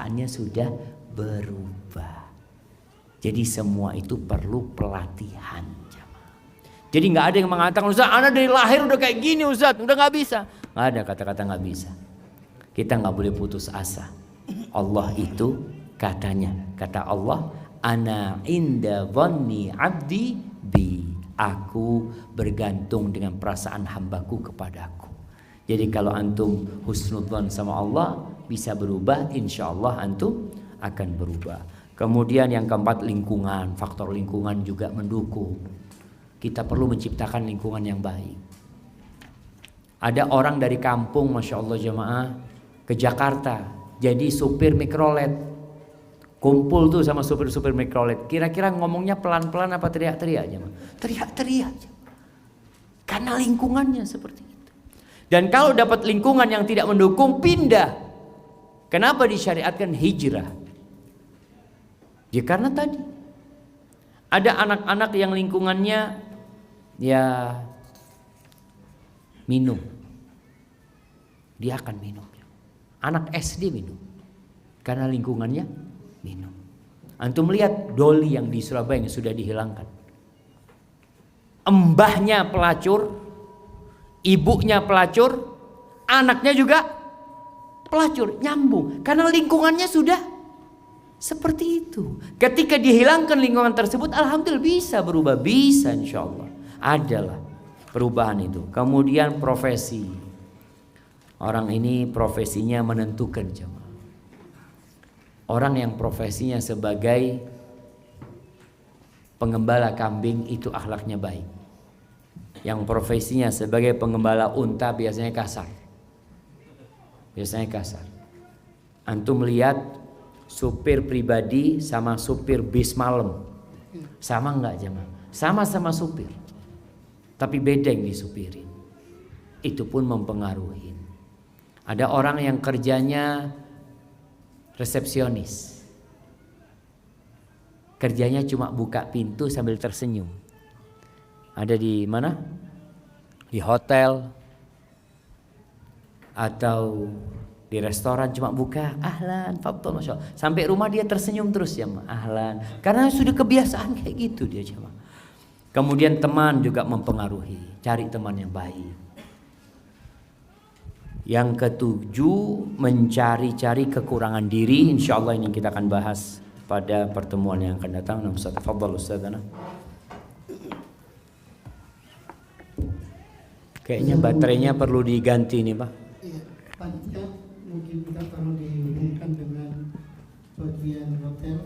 kebiasaannya sudah berubah. Jadi semua itu perlu pelatihan. Jadi nggak ada yang mengatakan, Ustaz, anak dari lahir udah kayak gini, Ustaz, udah nggak bisa. Nggak ada kata-kata nggak bisa. Kita nggak boleh putus asa. Allah itu kata Allah, ana inda dhanni abdi bi. Aku bergantung dengan perasaan hambaku kepadaku. Jadi kalau antum husnudzon sama Allah bisa berubah, insya Allah antum akan berubah. Kemudian yang keempat, lingkungan. Faktor lingkungan juga mendukung. Kita perlu menciptakan lingkungan yang baik. Ada orang dari kampung, Masya Allah jamaah, ke Jakarta jadi supir mikrolet. Kumpul tuh sama supir-supir mikrolet. Kira-kira ngomongnya pelan-pelan apa teriak-teriak jamaah? Teriak-teriak. Karena lingkungannya seperti itu. Dan kalau dapat lingkungan yang tidak mendukung, pindah. Kenapa disyariatkan hijrah? Ya karena tadi ada anak-anak yang lingkungannya ya minum, dia akan minum. Anak SD minum karena lingkungannya minum. Antum lihat doli yang di Surabaya yang sudah dihilangkan, embahnya pelacur, ibunya pelacur, anaknya juga pelacur, nyambung karena lingkungannya sudah seperti itu. Ketika dihilangkan lingkungan tersebut, alhamdulillah bisa berubah, bisa insya Allah. Adalah perubahan itu. Kemudian profesi. Orang ini profesinya menentukan jemaah. Orang yang profesinya sebagai pengembala kambing itu akhlaknya baik. Yang profesinya sebagai pengembala unta biasanya kasar. Biasanya kasar. Antum lihat supir pribadi sama supir bis malam. Sama enggak jemaah? Sama-sama supir. Tapi beda yang disupirin. Itu pun mempengaruhi. Ada orang yang kerjanya resepsionis. Kerjanya cuma buka pintu sambil tersenyum. Ada di mana? Di hotel atau di restoran cuma buka ahlan, fadhol, masya Allah. Sampai rumah dia tersenyum terus ya, ahlan. Karena sudah kebiasaan kayak gitu dia cuma. Kemudian teman juga mempengaruhi. Cari teman yang baik. Yang ketujuh, mencari-cari kekurangan diri. Insya Allah ini kita akan bahas pada pertemuan yang akan datang. Ustaz, tafadhal Ustaz. Kayaknya baterainya perlu diganti nih Pak. Iya, panitia mungkin kita perlu dihubungkan dengan bagian hotel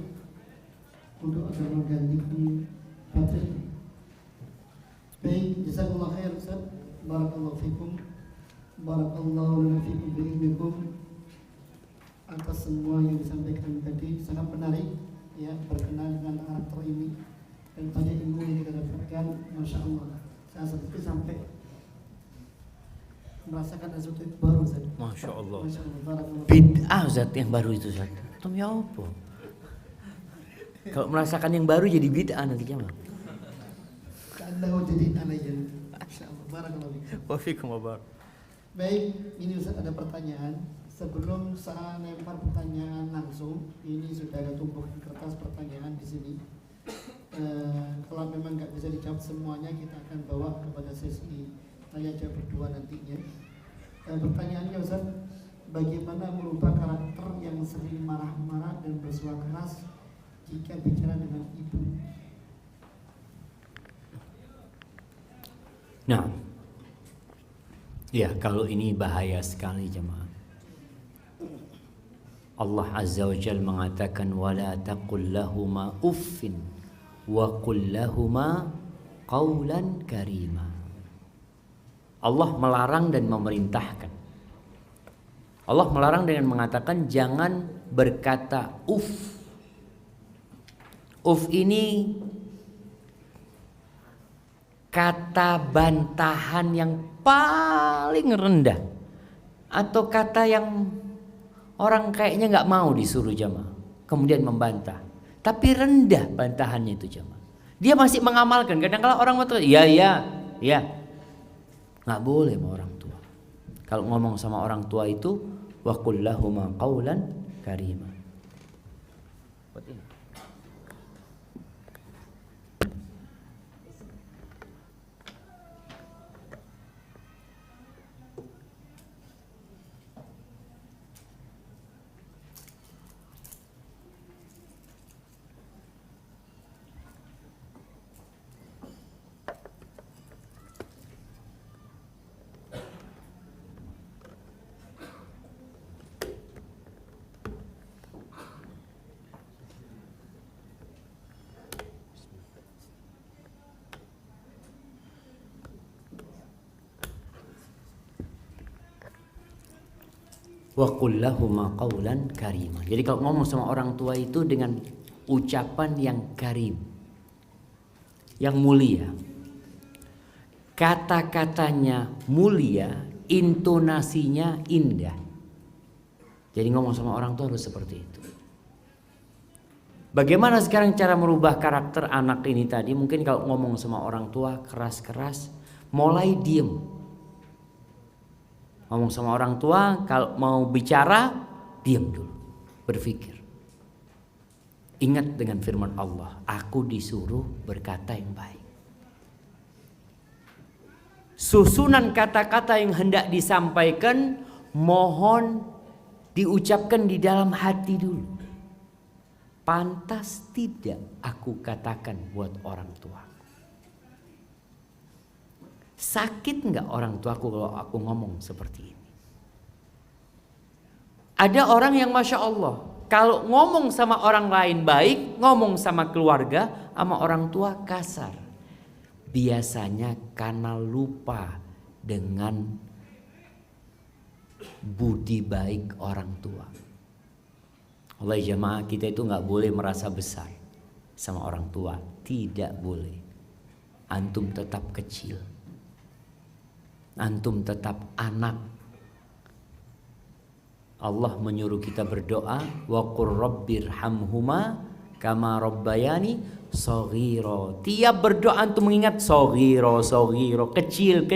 untuk agar menggantikan baterai. Baik, jazakallah khair Ustaz. Barakallahu fikum. Barakallahu lana fikum bi'ilmikum. Atas semua yang disampaikan tadi sangat menarik ya, berkenaan dengan karakter ini dan banyak ilmu yang kita dapatkan, Masya Allah. Saya seperti sampai merasakan sesuatu yang baru Ustaz. Masya Allah. Masya Allah. Bid'ah Ustaz yang baru itu Ustaz. Itu ya apa? Kalau merasakan yang baru jadi bid'ah nanti gimana? Anda mau jadi anaknya. Insyaallah. Barakallahu fikum. Wa fikum wa barak. Baik, ini Ustaz ada pertanyaan. Sebelum saya lempar pertanyaan langsung, ini sudah ada tumpukan kertas pertanyaan di sini. Kalau memang nggak bisa dijawab semuanya, kita akan bawa kepada sesi tanya jawab berdua nantinya. Pertanyaannya Ustaz, bagaimana merubah karakter yang sering marah-marah dan bersuara keras jika bicara dengan ibu? Nah, ya kalau ini bahaya sekali jemaah. Allah Azza wa Jalla mengatakan wala taqul lahuma uffin wa qul lahuma qawlan karima. Allah melarang dan memerintahkan. Allah melarang dengan mengatakan jangan berkata uff. Uff ini kata bantahan yang paling rendah atau kata yang orang kayaknya nggak mau disuruh jamaah kemudian membantah, tapi rendah bantahannya itu jamaah. Dia masih mengamalkan. Kadang-kadang orang mengatakan ya, nggak boleh sama orang tua. Kalau ngomong sama orang tua itu wa qul lahuma qawlan karima. Buat ini. Wa qul lahuma qawlan karima. Jadi kalau ngomong sama orang tua itu dengan ucapan yang karim, yang mulia. Kata-katanya mulia, intonasinya indah. Jadi ngomong sama orang tua harus seperti itu. Bagaimana sekarang cara merubah karakter anak ini tadi? Mungkin kalau ngomong sama orang tua keras-keras, mulai diem. Ngomong sama orang tua, kalau mau bicara, diam dulu, berpikir. Ingat dengan firman Allah, aku disuruh berkata yang baik. Susunan kata-kata yang hendak disampaikan, mohon diucapkan di dalam hati dulu. Pantas tidak aku katakan buat orang tua? Sakit nggak orang tuaku kalau aku ngomong seperti ini? Ada orang yang Masya Allah, kalau ngomong sama orang lain baik, ngomong sama keluarga, sama orang tua kasar. Biasanya karena lupa dengan budi baik orang tua. Oleh jamaah kita itu nggak boleh merasa besar sama orang tua, tidak boleh. Antum tetap kecil. Antum tetap anak. Allah menyuruh kita berdoa, wa qur rabbirhamhuma kama rabbayani shaghira. Tiap berdoa antum mengingat shaghira, kecil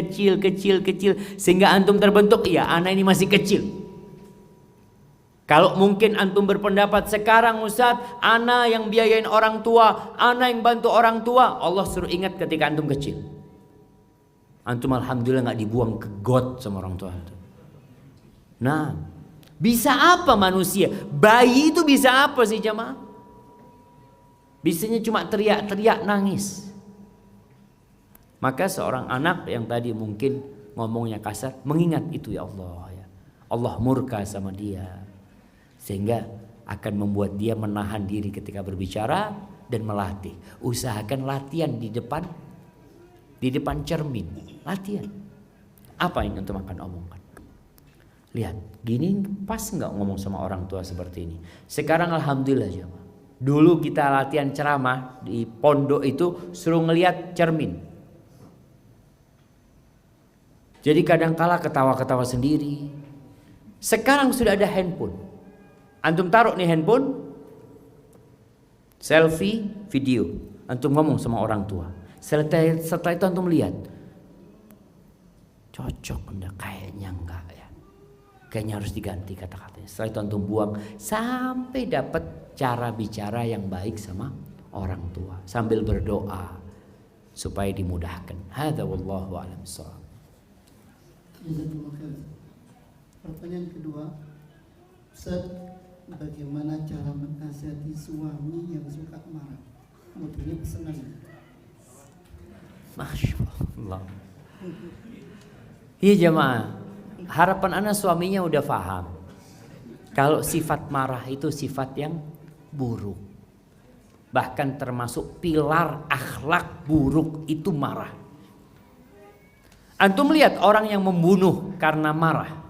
sehingga antum terbentuk, ya anak ini masih kecil. Kalau mungkin antum berpendapat sekarang Ustaz, anak yang biayain orang tua, anak yang bantu orang tua, Allah suruh ingat ketika antum kecil. Antum alhamdulillah nggak dibuang ke got sama orang tua antum. Nah, bisa apa manusia? Bayi itu bisa apa sih jamaah? Bisanya cuma teriak-teriak nangis. Maka seorang anak yang tadi mungkin ngomongnya kasar, mengingat itu ya Allah ya. Allah murka sama dia. Sehingga akan membuat dia menahan diri ketika berbicara dan melatih. Usahakan latihan di depan cermin, latihan. Apa yang antum akan omongkan? Lihat, gini pas nggak ngomong sama orang tua seperti ini? Sekarang alhamdulillah jemaah. Dulu kita latihan ceramah di pondok itu suruh ngelihat cermin. Jadi kadang-kala ketawa-ketawa sendiri. Sekarang sudah ada handphone. Antum taruh nih handphone, selfie, video. Antum ngomong sama orang tua. Setelah itu antum lihat, cocok enggak? Kayaknya enggak ya. Kayaknya harus diganti kata-katanya. Setelah itu antum buang sampai dapat cara bicara yang baik sama orang tua sambil berdoa supaya dimudahkan. Hadza wallahu a'lam bissawab. Pertanyaan kedua, Ustaz, bagaimana cara menasihati suami yang suka marah? Mutunya pesanan. Masya Allah. Iya jemaah, harapan anak suaminya udah paham. Kalau sifat marah itu sifat yang buruk. Bahkan termasuk pilar akhlak buruk itu marah. Antum lihat orang yang membunuh karena marah.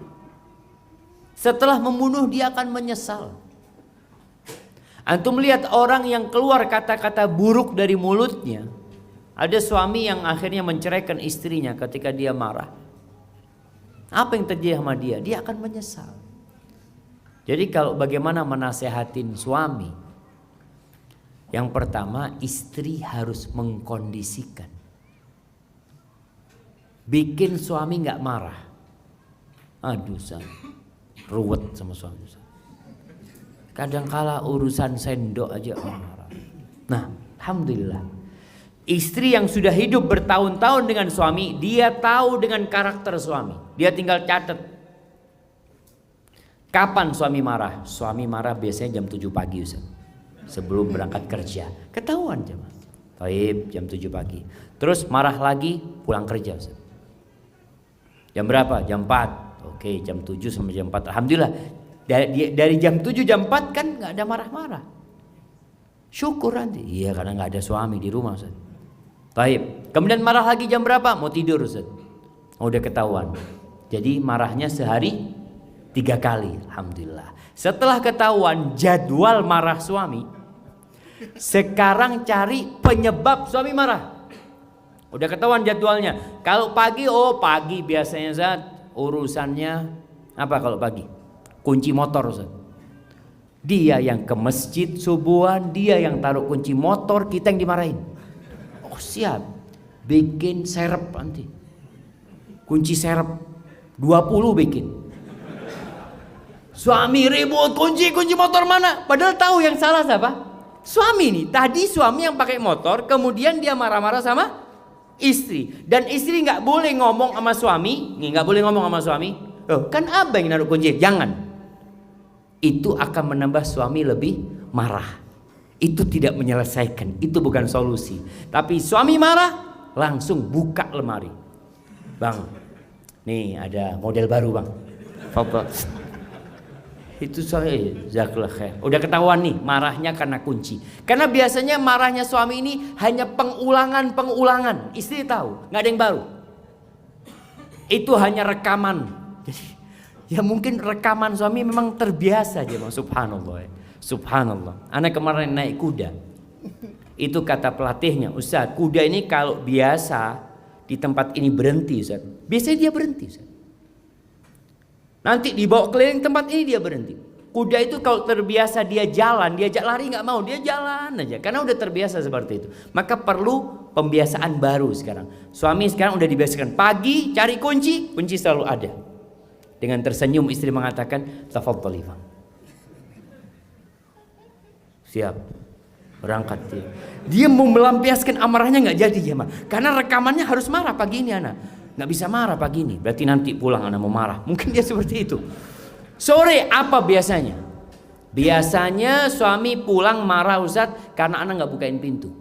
Setelah membunuh dia akan menyesal. Antum lihat orang yang keluar kata-kata buruk dari mulutnya. Ada suami yang akhirnya menceraikan istrinya ketika dia marah. Apa yang terjadi sama dia? Dia akan menyesal. Jadi kalau bagaimana menasehatin suami? Yang pertama, istri harus mengkondisikan. Bikin suami nggak marah. Aduh, ruwet sama suami. Kadangkala urusan sendok aja marah. Nah, alhamdulillah. Istri yang sudah hidup bertahun-tahun dengan suami, dia tahu dengan karakter suami. Dia tinggal catat. Kapan suami marah? Suami marah biasanya jam 7 pagi Ustaz. Sebelum berangkat kerja. Ketahuan jemaah. Baik, jam 7 pagi. Terus marah lagi pulang kerja Ustaz. Jam berapa? Jam 4. Oke, jam 7 sampai jam 4. Alhamdulillah. Dari jam 7 jam 4 kan nggak ada marah-marah. Syukur nanti. Iya, karena nggak ada suami di rumah Ustaz. Baik. Kemudian marah lagi jam berapa? Mau tidur Ustaz. Udah ketahuan. Jadi marahnya sehari 3 kali. Alhamdulillah. Setelah ketahuan jadwal marah suami, sekarang cari penyebab suami marah. Udah ketahuan jadwalnya. Kalau pagi, pagi biasanya Ustaz urusannya apa kalau pagi? Kunci motor Ustaz. Dia yang ke masjid subuhan, dia yang taruh kunci motor, kita yang dimarahin. Oh siap, bikin serep nanti. Kunci serep 20 bikin. Suami ribut, kunci motor mana? Padahal tahu yang salah siapa? Suami nih. Tadi suami yang pakai motor, kemudian dia marah-marah sama istri. Dan istri nggak boleh ngomong sama suami, nggak boleh ngomong sama suami. Oh, kan abang yang naruh kunci, jangan. Itu akan menambah suami lebih marah. Itu tidak menyelesaikan, itu bukan solusi. Tapi suami marah, langsung buka lemari. Bang, nih ada model baru bang. Fadhal. Itu saya jazakallah khair. Udah ketahuan nih marahnya karena kunci. Karena biasanya marahnya suami ini hanya pengulangan. Istri tahu, nggak ada yang baru. Itu hanya rekaman. Jadi ya mungkin rekaman suami memang terbiasa aja bang. Subhanallah ya. Subhanallah. Anak kemarin naik kuda. Itu kata pelatihnya, Ustaz, kuda ini kalau biasa di tempat ini berhenti Ustaz. Biasanya dia berhenti Ustaz. Nanti dibawa keliling tempat ini dia berhenti. Kuda itu kalau terbiasa dia jalan, diajak lari nggak mau, dia jalan aja. Karena udah terbiasa seperti itu. Maka perlu pembiasaan baru sekarang. Suami sekarang udah dibiasakan pagi cari kunci selalu ada. Dengan tersenyum istri mengatakan, tafadhali bang. Siap, berangkat dia. Dia mau melampiaskan amarahnya nggak jadi jemaah. Karena rekamannya harus marah pagi ini anak. Nggak bisa marah pagi ini. Berarti nanti pulang anak mau marah. Mungkin dia seperti itu. Sore apa biasanya? Biasanya suami pulang marah Ustaz karena anak nggak bukain pintu.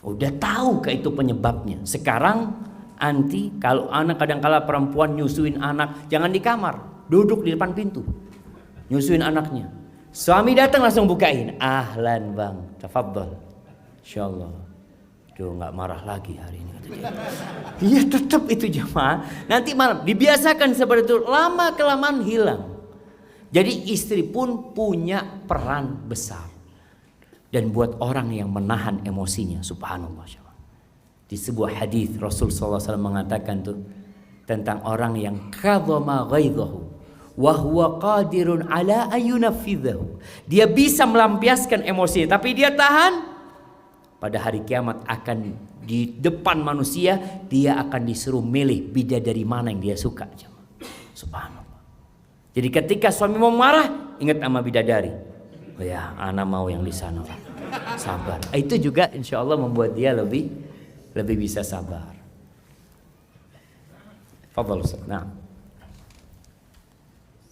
Udah tahu ke itu penyebabnya. Sekarang anti kalau anak kadang-kala perempuan nyusuin anak, jangan di kamar, duduk di depan pintu, nyusuin anaknya. Suami datang langsung bukain. Ahlan bang, tafadhal. Insyaallah. Tuh nggak marah lagi hari ini. Iya tetap itu jemaah. Nanti malam dibiasakan seperti itu, lama kelamaan hilang. Jadi istri pun punya peran besar. Dan buat orang yang menahan emosinya, subhanallah. Di sebuah hadis Rasul SAW mengatakan tuh tentang orang yang kadhama ghaidhahu wa huwa qadirun ala ayyunafidhahu. Dia bisa melampiaskan emosi tapi dia tahan. Pada hari kiamat akan di depan manusia dia akan disuruh milih bidadari mana yang dia suka. Subhanallah. Jadi ketika suami mau marah, ingat sama bidadari. Oh ya, ana mau yang di sana. Sabar. Itu juga insya Allah membuat dia lebih bisa sabar. Fadhal Ustaz. Nah.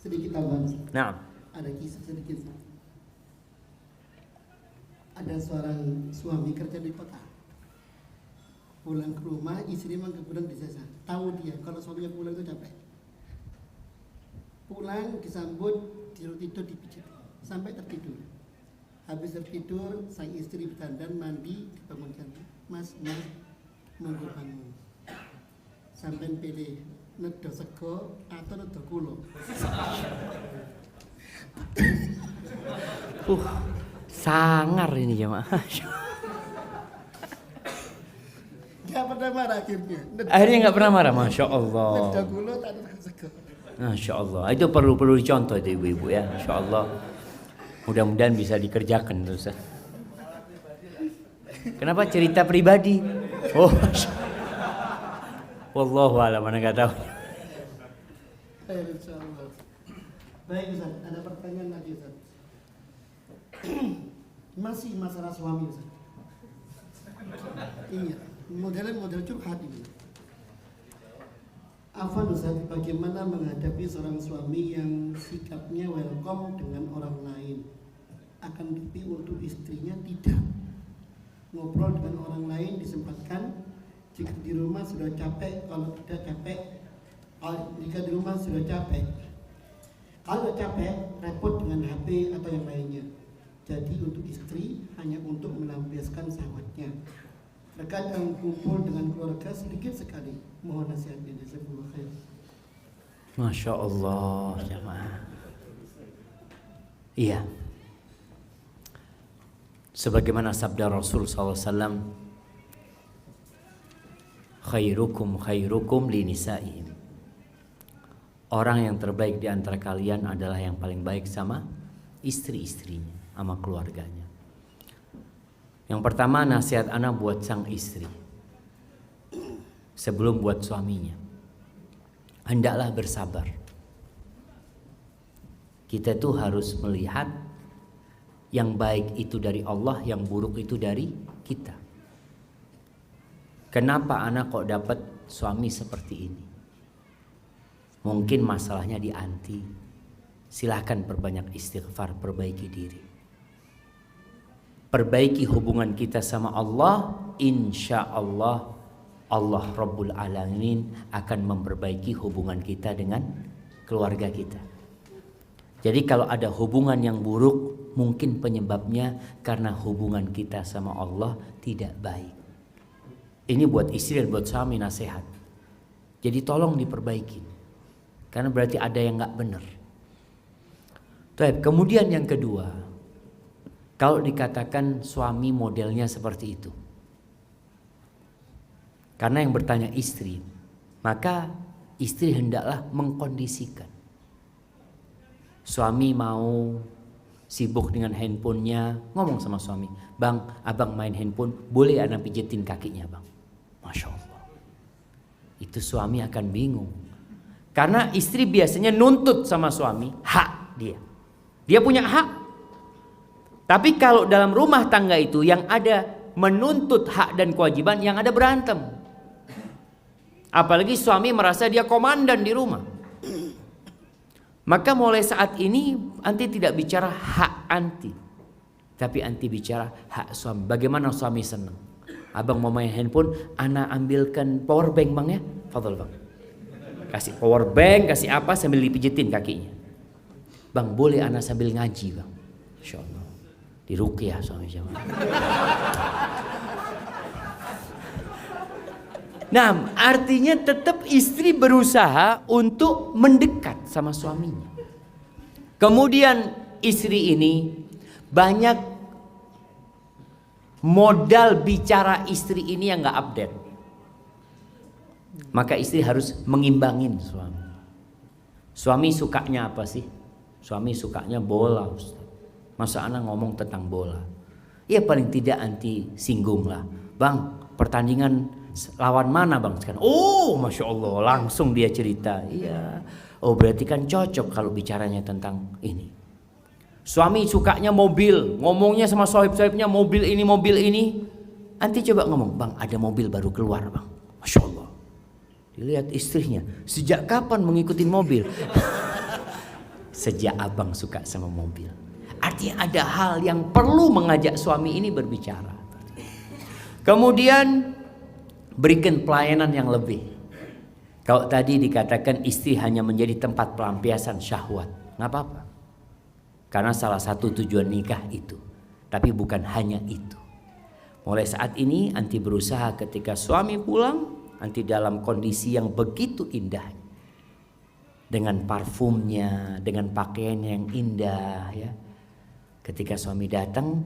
Sedikit tambahan. Nah. Ada kisah sedikit. Ada seorang suami kerja di kota. Pulang ke rumah, istri memang kebetulan di desa. Tahu dia kalau suaminya pulang itu capek. Pulang disambut, tidur dipijit sampai tertidur. Habis tertidur, sang istri berdandan mandi dibangunkan. Mas, monggo bangun. Sampai pilih nedo sego atau nedo kulo. Sangar ini jemaah. Gak pernah marah akhirnya. Akhirnya nggak pernah marah, masya Allah. Nedo kulo tak nedo sego. Masya Allah. Itu perlu dicontoh itu ibu-ibu ya. Masya Allah. Mudah-mudahan bisa dikerjakan terus. Kenapa cerita pribadi? Oh, wallahu a'lam, mana nggak tahu. Baik Ustaz, ada pertanyaan lagi Ustaz. Masih masalah suami Ustaz. Iya, model curhat ini. Afwan Ustaz, bagaimana menghadapi seorang suami yang sikapnya welcome dengan orang lain, akan tapi untuk istrinya tidak? Ngobrol dengan orang lain disempatkan, jika di rumah sudah capek, kalau tidak capek, jika di rumah sudah capek, kalau capek repot dengan HP atau yang lainnya. Jadi untuk istri hanya untuk melampiaskan syahwatnya. Terkadang kumpul dengan keluarga sedikit sekali. Mohon nasihatnya. Jazakumullah khair. Masya Allah, jamaah. Iya. Sebagaimana sabda Rasul SAW, khairukum khairukum linisa'ihim. Orang yang terbaik di antara kalian adalah yang paling baik sama istri-istrinya, sama keluarganya. Yang pertama, nasihat ana buat sang istri sebelum buat suaminya, hendaklah bersabar. Kita tuh harus melihat yang baik itu dari Allah, yang buruk itu dari kita. Kenapa anak kok dapat suami seperti ini? Mungkin masalahnya di anti. Silahkan perbanyak istighfar, perbaiki diri. Perbaiki hubungan kita sama Allah, insya Allah Allah Rabbul Alamin akan memperbaiki hubungan kita dengan keluarga kita. Jadi kalau ada hubungan yang buruk, mungkin penyebabnya karena hubungan kita sama Allah tidak baik. Ini buat istri dan buat suami nasihat. Jadi tolong diperbaiki, karena berarti ada yang nggak benar. Kemudian yang kedua, kalau dikatakan suami modelnya seperti itu, karena yang bertanya istri, maka istri hendaklah mengkondisikan. Suami mau sibuk dengan handphonenya, ngomong sama suami, bang, abang main handphone, boleh anak pijetin kakinya bang. Masya Allah. Itu suami akan bingung. Karena istri biasanya nuntut sama suami, hak dia. Dia punya hak. Tapi kalau dalam rumah tangga itu yang ada menuntut hak dan kewajiban, yang ada berantem. Apalagi suami merasa dia komandan di rumah. Maka mulai saat ini anti tidak bicara hak anti, tapi anti bicara hak suami. Bagaimana suami senang? Abang mau main handphone, ana ambilkan power bank bang ya, fadhol bang. Kasih power bank, kasih apa sambil dipijetin kakinya. Bang boleh ana sambil ngaji bang, insya Allah. Diruqyah suami jamaah. Nah, artinya tetap istri berusaha untuk mendekat sama suaminya. Kemudian istri ini banyak modal bicara istri ini yang gak update. Maka istri harus mengimbangin suami. Suami sukanya apa sih? Suami sukanya bola, Ustaz. Masa anak ngomong tentang bola? Ya paling tidak anti singgung lah. Bang, pertandingan lawan mana bang sekarang? Oh Masya Allah, langsung dia cerita. Iya. Oh berarti kan cocok kalau bicaranya tentang ini. Suami sukanya mobil, ngomongnya sama sohib-sohibnya mobil ini. Nanti coba ngomong, bang ada mobil baru keluar bang. Masya Allah. Dilihat istrinya, sejak kapan mengikuti mobil? Sejak abang suka sama mobil. Artinya ada hal yang perlu mengajak suami ini berbicara. Kemudian berikan pelayanan yang lebih. Kalau tadi dikatakan istri hanya menjadi tempat pelampiasan syahwat, nggak apa-apa. Karena salah satu tujuan nikah itu. Tapi bukan hanya itu. Mulai saat ini anti berusaha ketika suami pulang, anti dalam kondisi yang begitu indah, dengan parfumnya, dengan pakaian yang indah, ya. Ketika suami datang,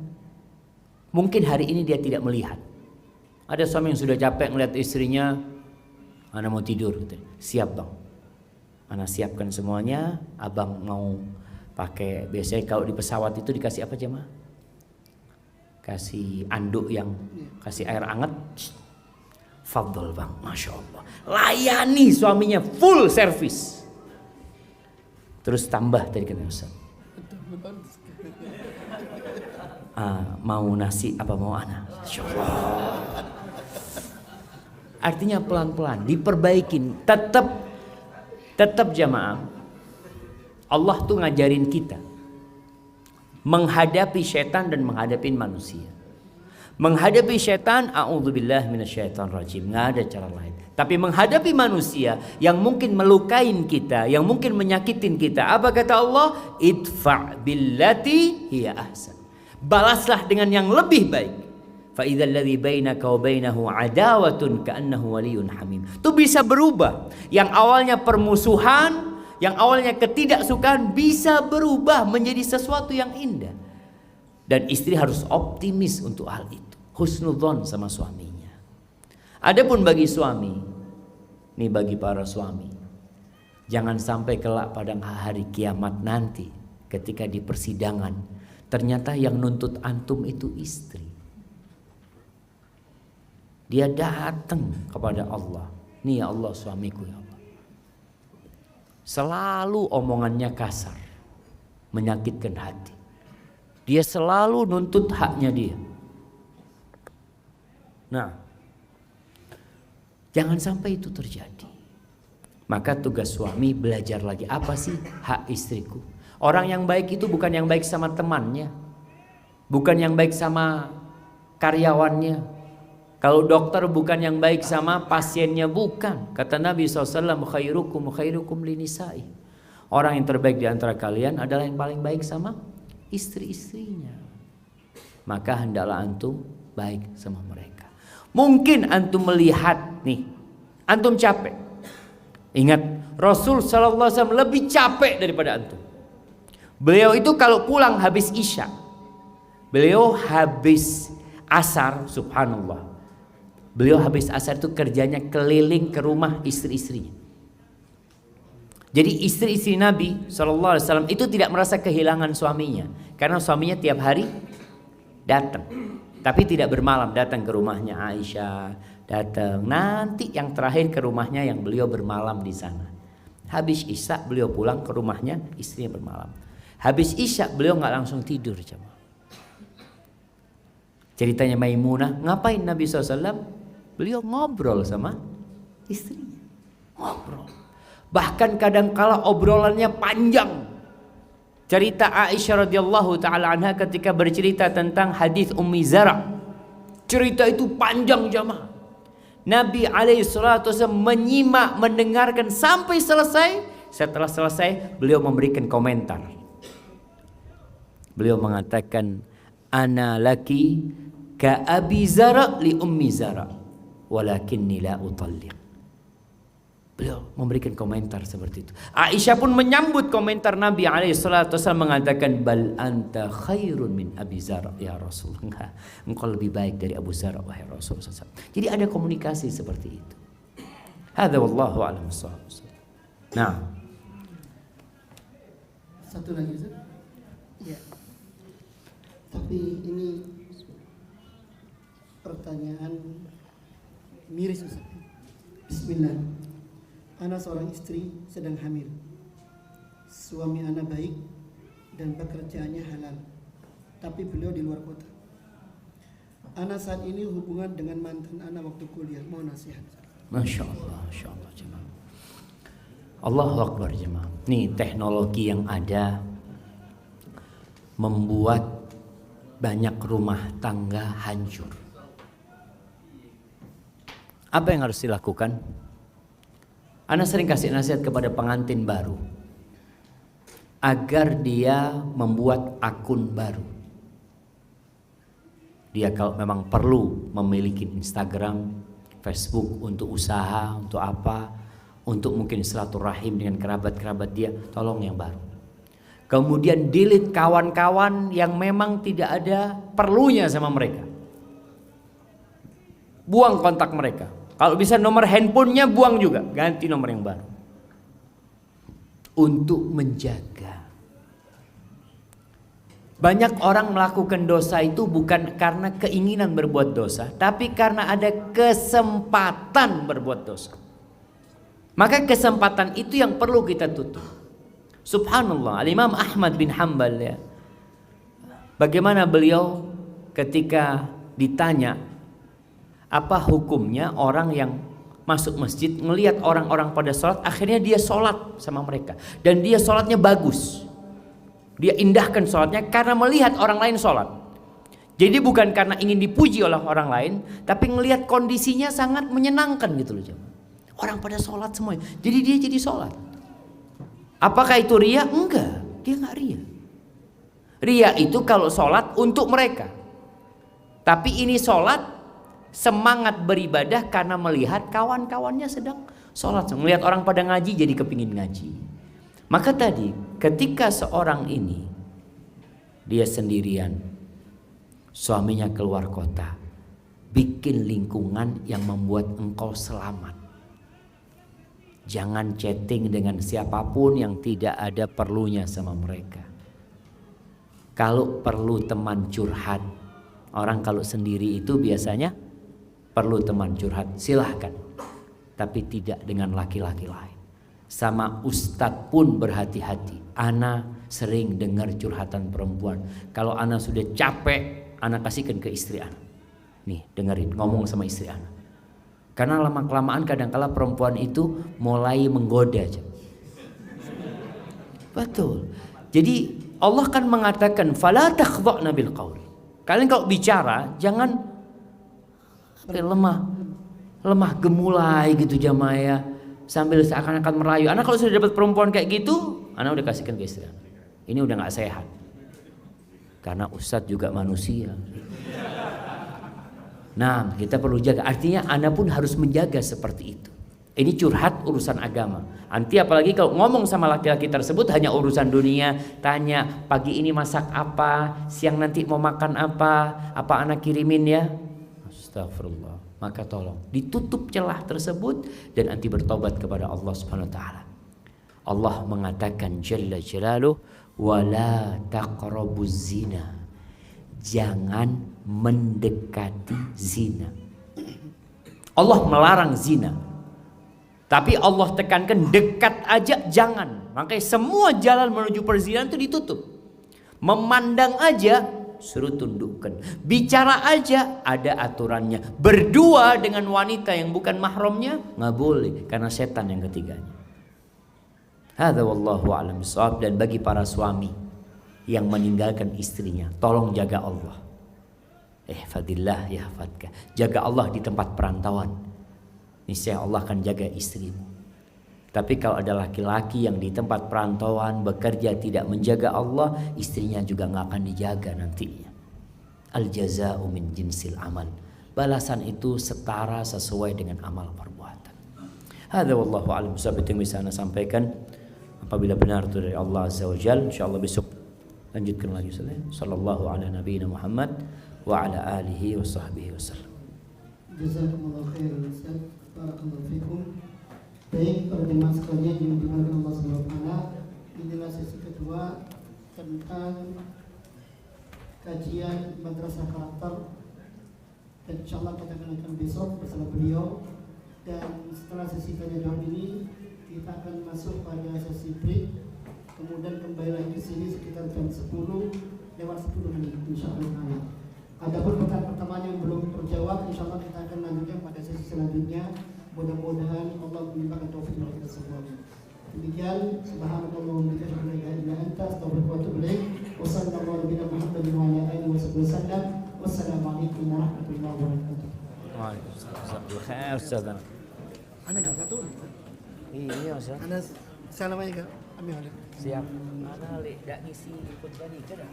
mungkin hari ini dia tidak melihat. Ada suami yang sudah capek melihat istrinya, ana mau tidur, gitu. Siap bang, ana siapkan semuanya. Abang mau pakai, biasanya kalau di pesawat itu dikasih apa jemaah? Kasih anduk yang kasih air hangat. Fadhol bang, Masya Allah. Layani suaminya full service. Terus tambah tadi kata Ustaz. Mau nasi apa mau anak? Insyaallah. Artinya pelan-pelan diperbaikin. Tetap jamaah. Allah tuh ngajarin kita menghadapi setan dan menghadapi manusia. Menghadapi setan, a'udzubillah minasyaitonirrajim, nggak ada cara lain. Tapi menghadapi manusia yang mungkin melukain kita, yang mungkin menyakitin kita, apa kata Allah? Idfa' billati hiya ahsan. Balaslah dengan yang lebih baik. Fa idzal ladzi bainaka wa bainahu adawatun ka'annahu waliyyun hamim. Itu bisa berubah. Yang awalnya permusuhan, yang awalnya ketidaksukaan bisa berubah menjadi sesuatu yang indah. Dan istri harus optimis untuk hal itu. Husnudzon sama suaminya. Adapun bagi suami, nih bagi para suami, jangan sampai kelak pada hari kiamat nanti ketika di persidangan ternyata yang nuntut antum itu istri. Dia datang kepada Allah. Nih ya Allah, suamiku ya Allah. Selalu omongannya kasar, menyakitkan hati. Dia selalu nuntut haknya dia. Nah, jangan sampai itu terjadi. Maka tugas suami belajar lagi, apa sih hak istriku? Orang yang baik itu bukan yang baik sama temannya, bukan yang baik sama karyawannya. Kalau dokter bukan yang baik sama pasiennya, bukan. Kata Nabi SAW, khairukum linisai. Orang yang terbaik di antara kalian adalah yang paling baik sama istri-istrinya. Maka hendaklah antum baik sama mereka. Mungkin antum melihat nih, antum capek. Ingat, Rasul SAW lebih capek daripada antum. Beliau itu kalau pulang habis isya, beliau habis asar, subhanallah. Beliau habis asar itu kerjanya keliling ke rumah istri-istrinya. Jadi istri-istri Nabi SAW itu tidak merasa kehilangan suaminya, karena suaminya tiap hari datang. Tapi tidak bermalam, datang ke rumahnya Aisyah, datang. Nanti yang terakhir ke rumahnya yang beliau bermalam di sana. Habis isya beliau pulang ke rumahnya, istrinya bermalam. Habis isya beliau nggak langsung tidur. Ceritanya Maimunah, ngapain Nabi SAW? Beliau ngobrol sama istrinya. Ngobrol. Bahkan kadang-kala obrolannya panjang. Cerita Aisyah radhiyallahu taala anha ketika bercerita tentang hadis Ummi Zara. Cerita itu panjang jamaah. Nabi alaihi salatu wasallam menyimak, mendengarkan sampai selesai. Setelah selesai beliau memberikan komentar. Beliau mengatakan, ana laki ka Abi Zara li Ummi Zara walakinni la utalliq. Beliau memberikan komentar seperti itu. Aisyah pun menyambut komentar Nabi SAW mengatakan, bal anta khairun min Abi Zara ya Rasulullah. Engkau lebih baik dari Abu Zara wahai Rasulullah. Jadi ada komunikasi seperti itu. Hadza wallahu a'lam bissawab. Nah, satu lagi Ustaz. Ya. Tapi ini pertanyaan miris Ustaz. Bismillah. Ana seorang istri sedang hamil. Suami ana baik dan pekerjaannya halal, tapi beliau di luar kota. Ana saat ini hubungan dengan mantan ana waktu kuliah. Mohon nasihat. Masya Allah jemaah. Allahu Akbar jemaah. Nih teknologi yang ada membuat banyak rumah tangga hancur. Apa yang harus dilakukan? Ana sering kasih nasihat kepada pengantin baru agar dia membuat akun baru. Dia kalau memang perlu memiliki Instagram, Facebook untuk usaha, untuk apa, untuk mungkin silaturahim dengan kerabat-kerabat dia, tolong yang baru. Kemudian delete kawan-kawan yang memang tidak ada perlunya sama mereka. Buang kontak mereka. Kalau bisa nomor handphonenya buang juga, ganti nomor yang baru. Untuk menjaga. Banyak orang melakukan dosa itu bukan karena keinginan berbuat dosa, tapi karena ada kesempatan berbuat dosa. Maka kesempatan itu yang perlu kita tutup. Subhanallah, Al-Imam Ahmad bin Hanbal ya. Bagaimana beliau ketika ditanya apa hukumnya orang yang masuk masjid melihat orang-orang pada sholat, akhirnya dia sholat sama mereka dan dia sholatnya bagus, dia indahkan sholatnya karena melihat orang lain sholat. Jadi bukan karena ingin dipuji oleh orang lain, tapi melihat kondisinya sangat menyenangkan gitu loh jemaah. Orang pada sholat semuanya, jadi dia jadi sholat. Apakah itu ria? Enggak, dia nggak ria. Ria itu kalau sholat untuk mereka. Tapi ini sholat semangat beribadah karena melihat kawan-kawannya sedang sholat. Melihat orang pada ngaji jadi kepingin ngaji. Maka tadi ketika seorang ini dia sendirian, suaminya keluar kota, bikin lingkungan yang membuat engkau selamat. Jangan chatting dengan siapapun yang tidak ada perlunya sama mereka. Kalau perlu teman curhat, orang kalau sendiri itu biasanya perlu teman curhat, silahkan. Tapi tidak dengan laki-laki lain. Sama ustadz pun berhati-hati. Ana sering dengar curhatan perempuan. Kalau ana sudah capek, ana kasihkan ke istri ana. Nih dengerin, ngomong sama istri ana. Karena lama-kelamaan kadang-kala perempuan itu mulai menggoda aja. Betul. Jadi Allah kan mengatakan fala takhdha'na bil qaul. Kalian kalau bicara jangan lemah gemulai gitu jamaah ya, sambil seakan-akan merayu. Anak kalau sudah dapat perempuan kayak gitu, anak udah kasihkan ke istri. Ini udah nggak sehat. Karena ustadz juga manusia. Nah, kita perlu jaga. Artinya anak pun harus menjaga seperti itu. Ini curhat urusan agama. Nanti apalagi kalau ngomong sama laki-laki tersebut hanya urusan dunia, tanya pagi ini masak apa, siang nanti mau makan apa anak kirimin ya. Astagfirullah. Maka tolong ditutup celah tersebut dan nanti bertobat kepada Allah Subhanahu wa taala. Allah mengatakan jalla jalaluhu wala taqrabuz zina. Jangan mendekati zina. Allah melarang zina. Tapi Allah tekankan dekat aja jangan. Makanya semua jalan menuju perzinahan itu ditutup. Memandang aja suruh tundukkan. Bicara aja ada aturannya. Berdua dengan wanita yang bukan mahramnya nggak boleh karena setan yang ketiganya. Hadza wallahu a'lam bishawab. Dan bagi para suami yang meninggalkan istrinya, tolong jaga Allah. Ihfadillah yahfadka. Jaga Allah di tempat perantauan. Niscaya Allah akan jaga istrimu. Tapi kalau ada laki-laki yang di tempat perantauan bekerja tidak menjaga Allah, istrinya juga nggak akan dijaga nantinya. Al jaza'u min jinsil amal. Balasan itu setara sesuai dengan amal perbuatan. Hadza wallahu a'lam bishawab. Itu yang bisa Anda sampaikan. Apabila benar itu dari Allah Azza wa Jalla, insyaallah besok lanjutkan lagi. Sallallahu ala nabiyina Muhammad wa ala alihi wa sahbihi wasallam. Jazakumullah khairan Ustaz. Barakallahu fikum. Baik para jemaah sekalian yang dimuliakan Allah Subhanahu wa taala, inilah sesi kedua tentang kajian madrasah karakter. Dan insyaallah kita akan besok bersama beliau. Dan setelah sesi tanya jawab ini, kita akan masuk pada sesi break. Kemudian kembali lagi ke sini sekitar jam 10 lewat 10 menit insyaallah. Adapun pertanyaan pertama yang belum terjawab, insyaallah kita akan lanjutkan pada sesi selanjutnya. Mudah-mudahan Allah melimpahkan taufik kepada kita semuanya. Demikian, subhanallah wa bihamdihi asyhadu an la ilaha illa anta astaghfiruka wa atubu ilaik. Wassallallahu ala Muhammadin wa ala alihi wasallam. Wassalamualaikum warahmatullahi wabarakatuh. Waalaikumsalam. Ustaz. Ana enggak satu. Iya, Ustaz. Ana salamnya ke Ami. Siap. Ana lek dak ngisi ikut tadi ke dah.